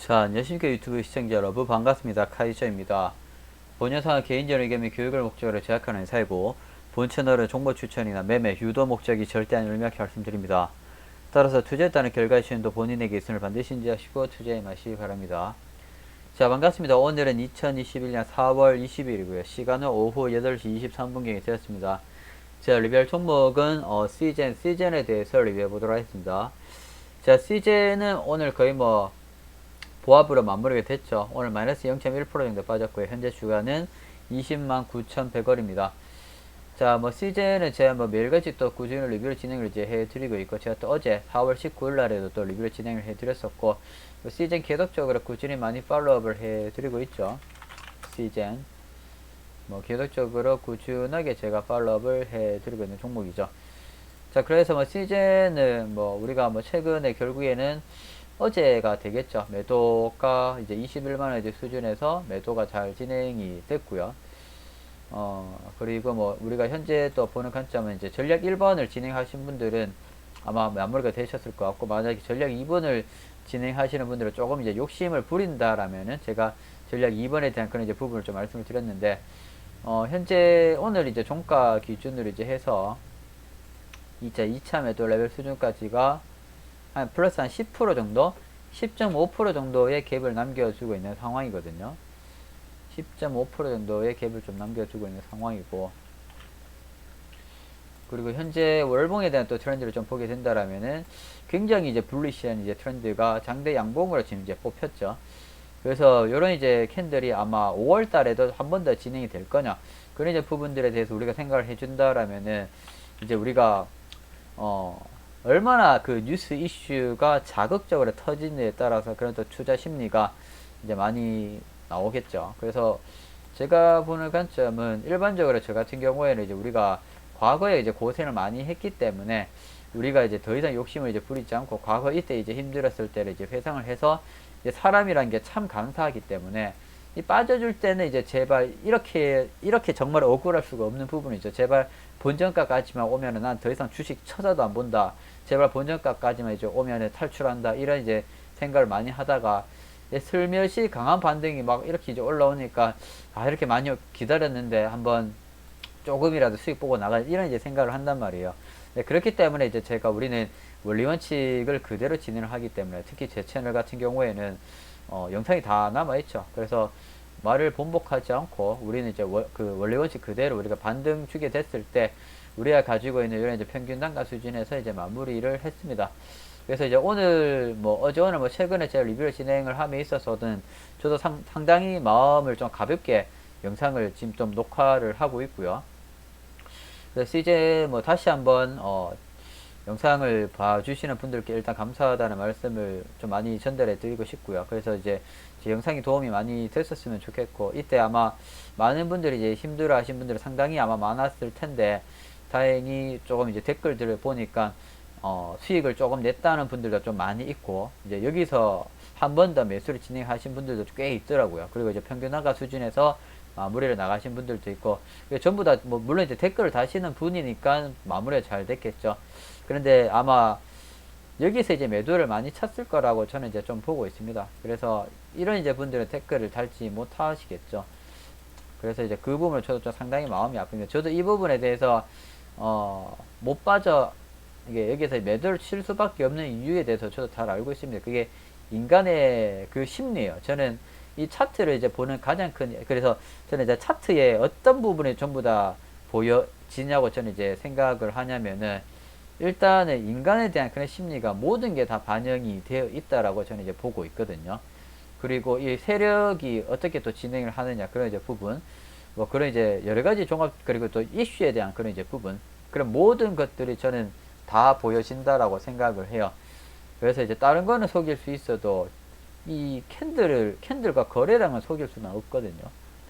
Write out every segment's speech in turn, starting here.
자, 안녕하십니까 유튜브 시청자 여러분 반갑습니다. 카이저입니다. 본 영상은 개인적인 의견 및 교육을 목적으로 제작하는 회사이고 본 채널은 정보 추천이나 매매, 유도 목적이 절대 아닌 명확히 말씀드립니다. 따라서 투자에 따른 결과의 시행도 본인에게 있음을 반드시 인지하시고 투자에 마시기 바랍니다. 자, 반갑습니다. 오늘은 2021년 4월 20일이고요. 시간은 오후 8시 23분경이 되었습니다. 자, 리뷰할 종목은 시젠에 대해서 리뷰해 보도록 하겠습니다. 자, 시젠은 오늘 거의 보합으로 맞무르게 됐죠. 오늘 마이너스 0.1% 정도 빠졌고요. 현재 주가는 20만 9,100원입니다. 자, 시즌은 제가 매일같이 또 꾸준히 리뷰를 진행을 이제 해드리고 있고, 제가 또 어제 4월 19일 날에도 또 리뷰를 진행을 해드렸었고, 시즌 계속적으로 꾸준히 많이 팔로우업을 해드리고 있죠. 시즌. 계속적으로 꾸준하게 제가 팔로우업을 해드리고 있는 종목이죠. 자, 그래서 시즌은 우리가 최근에 결국에는 어제가 되겠죠. 매도가 이제 21만원 수준에서 매도가 잘 진행이 됐고요. 그리고 우리가 현재 또 보는 관점은 이제 전략 1번을 진행하신 분들은 아마 마무리가 되셨을 것 같고, 만약에 전략 2번을 진행하시는 분들은 조금 이제 욕심을 부린다라면은 제가 전략 2번에 대한 그런 이제 부분을 좀 말씀을 드렸는데, 현재 오늘 이제 종가 기준으로 이제 해서 2차 매도 레벨 수준까지가 한 플러스 한 10% 정도, 10.5% 정도의 갭을 남겨주고 있는 상황이거든요. 10.5% 정도의 갭을 좀 남겨주고 있는 상황이고, 그리고 현재 월봉에 대한 또 트렌드를 좀 보게 된다라면은 굉장히 이제 불리시한 이제 트렌드가 장대 양봉으로 지금 이제 뽑혔죠. 그래서 요런 이제 캔들이 아마 5월 달에도 한 번 더 진행이 될 거냐, 그런 이제 부분들에 대해서 우리가 생각을 해준다라면은 이제 우리가 얼마나 그 뉴스 이슈가 자극적으로 터지느냐에 따라서 그런 또 투자 심리가 이제 많이 나오겠죠. 그래서 제가 보는 관점은 일반적으로 저 같은 경우에는 이제 우리가 과거에 이제 고생을 많이 했기 때문에 우리가 이제 더 이상 욕심을 이제 부리지 않고 과거 이때 이제 힘들었을 때를 이제 회상을 해서 이제 사람이란 게 참 감사하기 때문에 이 빠져줄 때는 이제 제발 이렇게 정말 억울할 수가 없는 부분이죠. 제발 본전가까지만 오면은 난 더 이상 주식 쳐다도 안 본다. 제발 본전가까지만 이제 오면은 탈출한다. 이런 이제 생각을 많이 하다가 슬며시 강한 반등이 막 이렇게 이제 올라오니까 이렇게 많이 기다렸는데 한번 조금이라도 수익 보고 나가 이런 이제 생각을 한단 말이에요. 네, 그렇기 때문에 이제 우리는 원리 원칙을 그대로 진행을 하기 때문에 특히 제 채널 같은 경우에는 영상이 다 남아있죠. 그래서 말을 번복하지 않고 우리는 이제 그 원리 원칙 그대로 우리가 반등 주게 됐을 때 우리가 가지고 있는 이런 이제 평균 단가 수준에서 이제 마무리를 했습니다. 그래서 이제 오늘 어제 오늘 최근에 제가 리뷰를 진행을 함에 있어서는 저도 상당히 마음을 좀 가볍게 영상을 지금 좀 녹화를 하고 있고요. 그래서 이제 다시 한번 영상을 봐주시는 분들께 일단 감사하다는 말씀을 좀 많이 전달해 드리고 싶고요. 그래서 이제 제 영상이 도움이 많이 됐었으면 좋겠고, 이때 아마 많은 분들이 이제 힘들어 하신 분들이 상당히 아마 많았을 텐데, 다행히 조금 이제 댓글들을 보니까, 수익을 조금 냈다는 분들도 좀 많이 있고, 이제 여기서 한 번 더 매수를 진행하신 분들도 꽤 있더라고요. 그리고 이제 평균화가 수준에서 마무리를 나가신 분들도 있고, 전부 다 물론 이제 댓글을 다시는 분이니까 마무리가 잘 됐겠죠. 그런데 아마 여기서 이제 매도를 많이 쳤을 거라고 저는 이제 좀 보고 있습니다. 그래서 이런 이제 분들은 댓글을 달지 못하시겠죠. 그래서 이제 그 부분을 저도 좀 상당히 마음이 아픕니다. 저도 이 부분에 대해서 못 빠져 이게 여기서 매도를 칠 수밖에 없는 이유에 대해서 저도 잘 알고 있습니다. 그게 인간의 그 심리예요. 저는 이 차트를 이제 보는 가장 큰, 그래서 저는 이제 차트의 어떤 부분이 전부 다 보여지냐고 저는 이제 생각을 하냐면은, 일단은 인간에 대한 그런 심리가 모든 게 다 반영이 되어 있다라고 저는 이제 보고 있거든요. 그리고 이 세력이 어떻게 또 진행을 하느냐, 그런 이제 부분, 그런 이제 여러 가지 종합, 그리고 또 이슈에 대한 그런 이제 부분, 그런 모든 것들이 저는 다 보여진다라고 생각을 해요. 그래서 이제 다른 거는 속일 수 있어도 이 캔들과 거래량을 속일 수는 없거든요.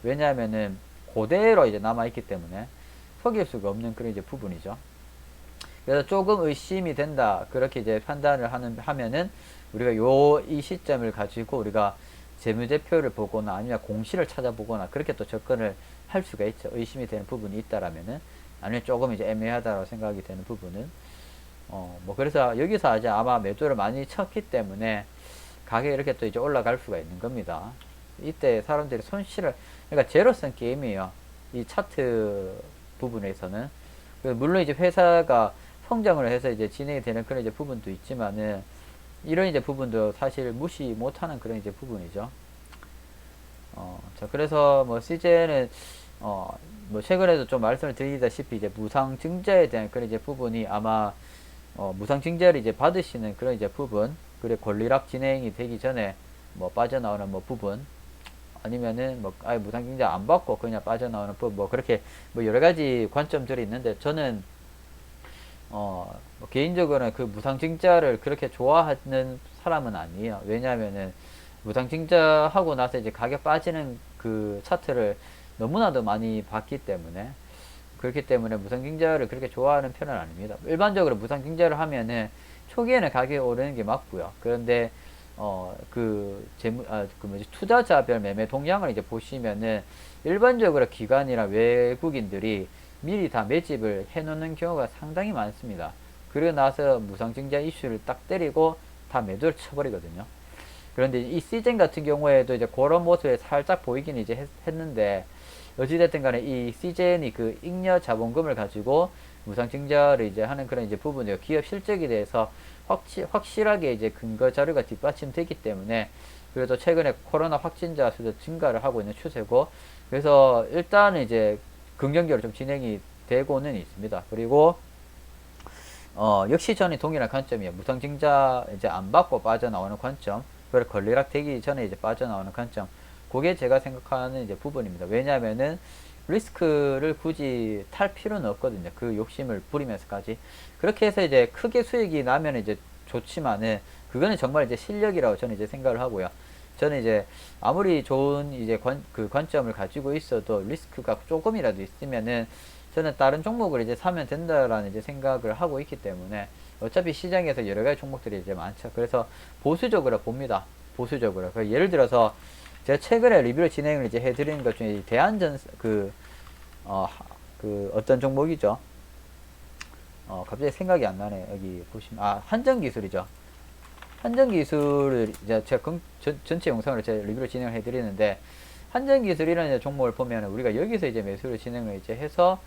왜냐하면은 그대로 이제 남아있기 때문에 속일 수가 없는 그런 이제 부분이죠. 그래서 조금 의심이 된다, 그렇게 이제 판단을 하면은 우리가 이 시점을 가지고 우리가 재무제표를 보거나 아니면 공시를 찾아보거나 그렇게 또 접근을 할 수가 있죠. 의심이 되는 부분이 있다라면은, 아니면 조금 이제 애매하다고 생각이 되는 부분은 그래서 여기서 아마 매도를 많이 쳤기 때문에 가격이 이렇게 또 이제 올라갈 수가 있는 겁니다. 이때 사람들이 손실을, 그러니까 제로섬 게임이에요. 이 차트 부분에서는. 물론 이제 회사가 성장을 해서 이제 진행이 되는 그런 이제 부분도 있지만은, 이런 이제 부분도 사실 무시 못하는 그런 이제 부분이죠. 자, 그래서 뭐 CJ는 뭐 최근에도 좀 말씀을 드리다시피 이제 무상증자에 대한 그런 이제 부분이 아마 무상증자를 이제 받으시는 그런 이제 부분, 그래 권리락 진행이 되기 전에 뭐 빠져나오는 뭐 부분, 아니면은 뭐 아예 무상증자 안 받고 그냥 빠져나오는 부분, 뭐 그렇게 뭐 여러 가지 관점들이 있는데, 저는 뭐 개인적으로는 그 무상증자를 그렇게 좋아하는 사람은 아니에요. 왜냐하면은 무상증자하고 나서 이제 가격 빠지는 그 차트를 너무나도 많이 봤기 때문에, 그렇기 때문에 무상증자를 그렇게 좋아하는 편은 아닙니다. 일반적으로 무상증자를 하면은 초기에는 가격이 오르는 게 맞고요. 그런데 투자자별 매매 동향을 이제 보시면은 일반적으로 기관이나 외국인들이 미리 다 매집을 해 놓는 경우가 상당히 많습니다. 그리고 나서 무상증자 이슈를 딱 때리고 다 매도를 쳐버리거든요. 그런데 이 시즌 같은 경우에도 이제 그런 모습에 살짝 보이긴 이제 했는데, 어찌됐든 간에 이 CJN이 그 잉여 자본금을 가지고 무상증자를 이제 하는 그런 이제 부분이요. 기업 실적에 대해서 확실하게 이제 근거 자료가 뒷받침되기 때문에, 그래도 최근에 코로나 확진자 수도 증가를 하고 있는 추세고, 그래서 일단은 이제 긍정적으로 좀 진행이 되고는 있습니다. 그리고 역시 저는 동일한 관점이에요. 무상증자 이제 안 받고 빠져나오는 관점, 그리고 권리락 되기 전에 이제 빠져나오는 관점, 그게 제가 생각하는 이제 부분입니다. 왜냐하면은 리스크를 굳이 탈 필요는 없거든요. 그 욕심을 부리면서까지. 그렇게 해서 이제 크게 수익이 나면 이제 좋지만은, 그거는 정말 이제 실력이라고 저는 이제 생각을 하고요. 저는 이제 아무리 좋은 이제 그 관점을 가지고 있어도 리스크가 조금이라도 있으면은 저는 다른 종목을 이제 사면 된다라는 이제 생각을 하고 있기 때문에, 어차피 시장에서 여러 가지 종목들이 이제 많죠. 그래서 보수적으로 봅니다. 보수적으로. 예를 들어서 제가 최근에 리뷰를 진행을 이제 해드리는 것 중에 대한전 어떤 종목이죠? 갑자기 생각이 안 나네. 여기 보시면 한전기술이죠. 한전기술을 이제 제가 전체 영상으로 제가 리뷰를 진행을 해드리는데, 한전기술이라는 종목을 보면 우리가 여기서 이제 매수를 진행을 이제 해서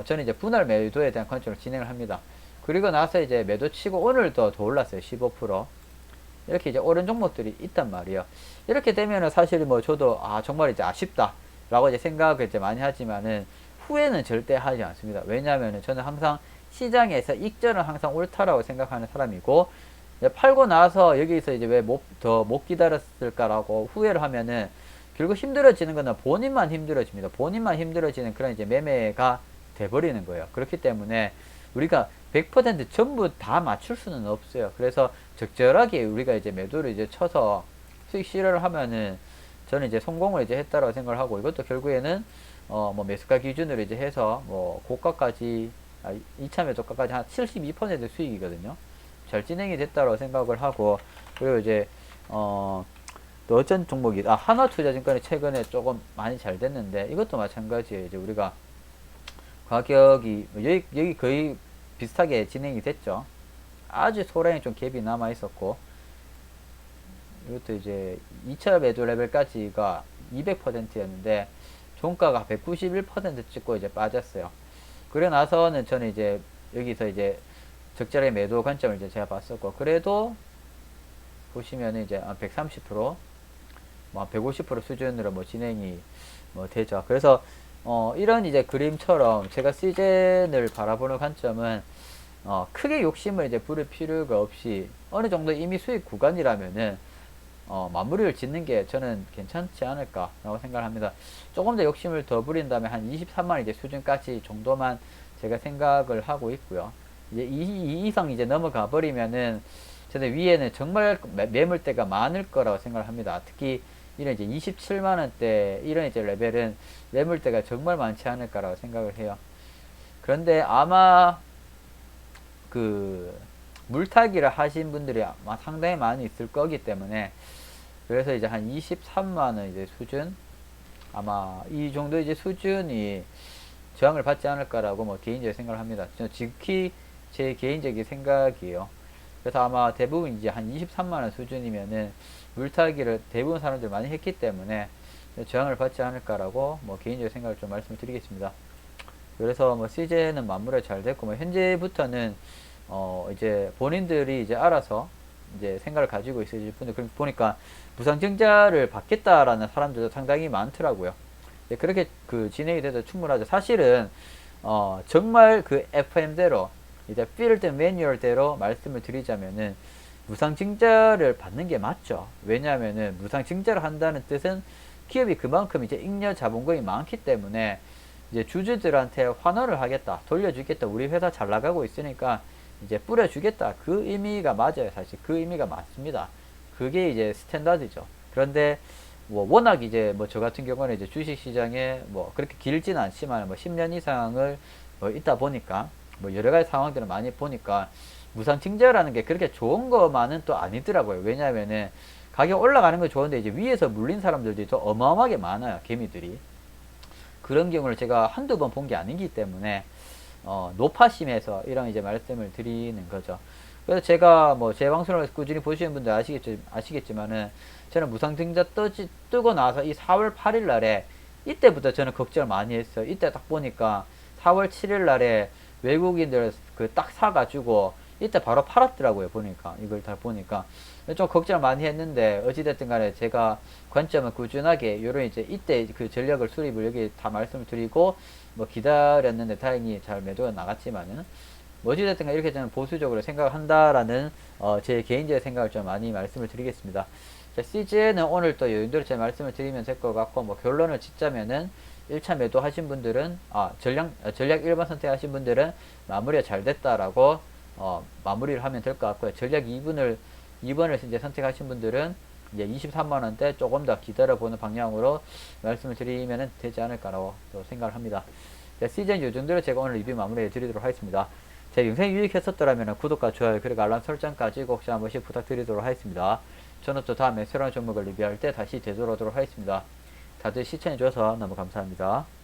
저는 이제 분할 매도에 대한 관점을 진행을 합니다. 그리고 나서 이제 매도 치고 오늘도 더 올랐어요. 15%. 이렇게 이제 오른 종목들이 있단 말이에요. 이렇게 되면은 사실 뭐 저도 정말 이제 아쉽다 라고 이제 생각을 이제 많이 하지만은, 후회는 절대 하지 않습니다. 왜냐하면은 저는 항상 시장에서 익절은 항상 옳다라고 생각하는 사람이고, 팔고 나서 여기서 이제 왜 더 못 기다렸을까라고 후회를 하면은 결국 힘들어지는 거는 본인만 힘들어집니다. 본인만 힘들어지는 그런 이제 매매가 돼버리는 거예요. 그렇기 때문에 우리가 100% 전부 다 맞출 수는 없어요. 그래서 적절하게 우리가 이제 매도를 이제 쳐서 수익 실현을 하면은 저는 이제 성공을 이제 했다라고 생각을 하고, 이것도 결국에는 뭐 매수가 기준으로 이제 해서 뭐 고가까지 2차 매도가까지 한 72% 수익이거든요. 잘 진행이 됐다고 생각을 하고, 그리고 이제 또 어쩐 종목이 하나투자증권이 최근에 조금 많이 잘 됐는데, 이것도 마찬가지예요. 이제 우리가 가격이 여기 거의 비슷하게 진행이 됐죠. 아주 소량의 좀 갭이 남아 있었고, 이것도 이제 2차 매도 레벨까지가 200%였는데 종가가 191% 찍고 이제 빠졌어요. 그래 나서는 저는 이제 여기서 이제 적절하게 매도 관점을 이제 제가 봤었고, 그래도 보시면은 이제 130%, 뭐 150% 수준으로 뭐 진행이 뭐 되죠. 그래서 이런 이제 그림처럼 제가 시즌을 바라보는 관점은 크게 욕심을 이제 부릴 필요가 없이 어느 정도 이미 수익 구간이라면은 마무리를 짓는 게 저는 괜찮지 않을까라고 생각을 합니다. 조금 더 욕심을 더 부린 다음에 한 23만 이제 수준까지 정도만 제가 생각을 하고 있고요. 이제 이 이상 이제 넘어가 버리면은 저는 위에는 정말 매물대가 많을 거라고 생각을 합니다. 특히 이런 이제 27만원대 이런 이제 레벨은 매물대가 정말 많지 않을까라고 생각을 해요. 그런데 아마 그 물타기를 하신 분들이 아마 상당히 많이 있을 거기 때문에, 그래서 이제 한 23만원 이제 수준, 아마 이 정도 이제 수준이 저항을 받지 않을까라고 뭐 개인적으로 생각을 합니다. 저는 지극히 제 개인적인 생각이에요. 그래서 아마 대부분 이제 한 23만원 수준이면은 물타기를 대부분 사람들이 많이 했기 때문에 저항을 받지 않을까라고 뭐 개인적인 생각을 좀 말씀을 드리겠습니다. 그래서 뭐 CJ는 마무리가 잘 됐고, 뭐 현재부터는 이제 본인들이 이제 알아서 이제 생각을 가지고 있으실 분들 보니까 무상증자를 받겠다라는 사람들도 상당히 많더라고요. 그렇게 그 진행이 돼도 충분하죠. 사실은 정말 그 FM대로 이제 필드 매뉴얼대로 말씀을 드리자면은 무상증자를 받는 게 맞죠. 왜냐하면은 무상증자를 한다는 뜻은 기업이 그만큼 이제 잉여 자본금이 많기 때문에 이제 주주들한테 환원을 하겠다, 돌려주겠다, 우리 회사 잘 나가고 있으니까 이제 뿌려주겠다, 그 의미가 맞아요. 사실 그 의미가 맞습니다. 그게 이제 스탠다드죠. 그런데 뭐 워낙 이제 뭐 저 같은 경우는 이제 주식시장에 뭐 그렇게 길지는 않지만 뭐 10년 이상을 뭐 있다 보니까 뭐 여러 가지 상황들을 많이 보니까 무상증자라는 게 그렇게 좋은 것만은 또 아니더라고요. 왜냐하면은 가격 올라가는 건 좋은데 이제 위에서 물린 사람들도 또 어마어마하게 많아요. 개미들이. 그런 경우를 제가 한두 번 본 게 아니기 때문에 노파심에서 이런 이제 말씀을 드리는 거죠. 그래서 제가 뭐 제 방송을 꾸준히 보시는 분들 아시겠지만은 저는 무상증자 뜨고 나서 이 4월 8일 날에 이때부터 저는 걱정을 많이 했어요. 이때 딱 보니까 4월 7일 날에 외국인들 그 딱 사가지고 이때 바로 팔았더라고요. 보니까 이걸 다 보니까 좀 걱정을 많이 했는데 어찌됐든 간에 제가 관점은 꾸준하게 요런 이제 이때 그 전략을 수립을 여기 다 말씀을 드리고 뭐 기다렸는데 다행히 잘 매도가 나갔지만은 뭐 어찌됐든 간에 이렇게 저는 보수적으로 생각한다라는 제 개인적인 생각을 좀 많이 말씀을 드리겠습니다. 자, CJ는 오늘 또 요인대로 제 말씀을 드리면 될 것 같고, 뭐 결론을 짓자면은 1차 매도 하신 분들은 전략 1번 선택하신 분들은 마무리가 잘 됐다라고 마무리를 하면 될 것 같고요. 전략 2번을 이제 선택하신 분들은 이제 23만원대 조금 더 기다려보는 방향으로 말씀을 드리면 되지 않을까라고 또 생각을 합니다. CJ는 이 정도로 제가 오늘 리뷰 마무리해 드리도록 하겠습니다. 제 영상이 유익했었더라면 구독과 좋아요 그리고 알람 설정까지 꼭 한 번씩 부탁드리도록 하겠습니다. 저는 또 다음에 새로운 종목을 리뷰할 때 다시 되돌아오도록 하겠습니다. 다들 시청해주셔서 너무 감사합니다.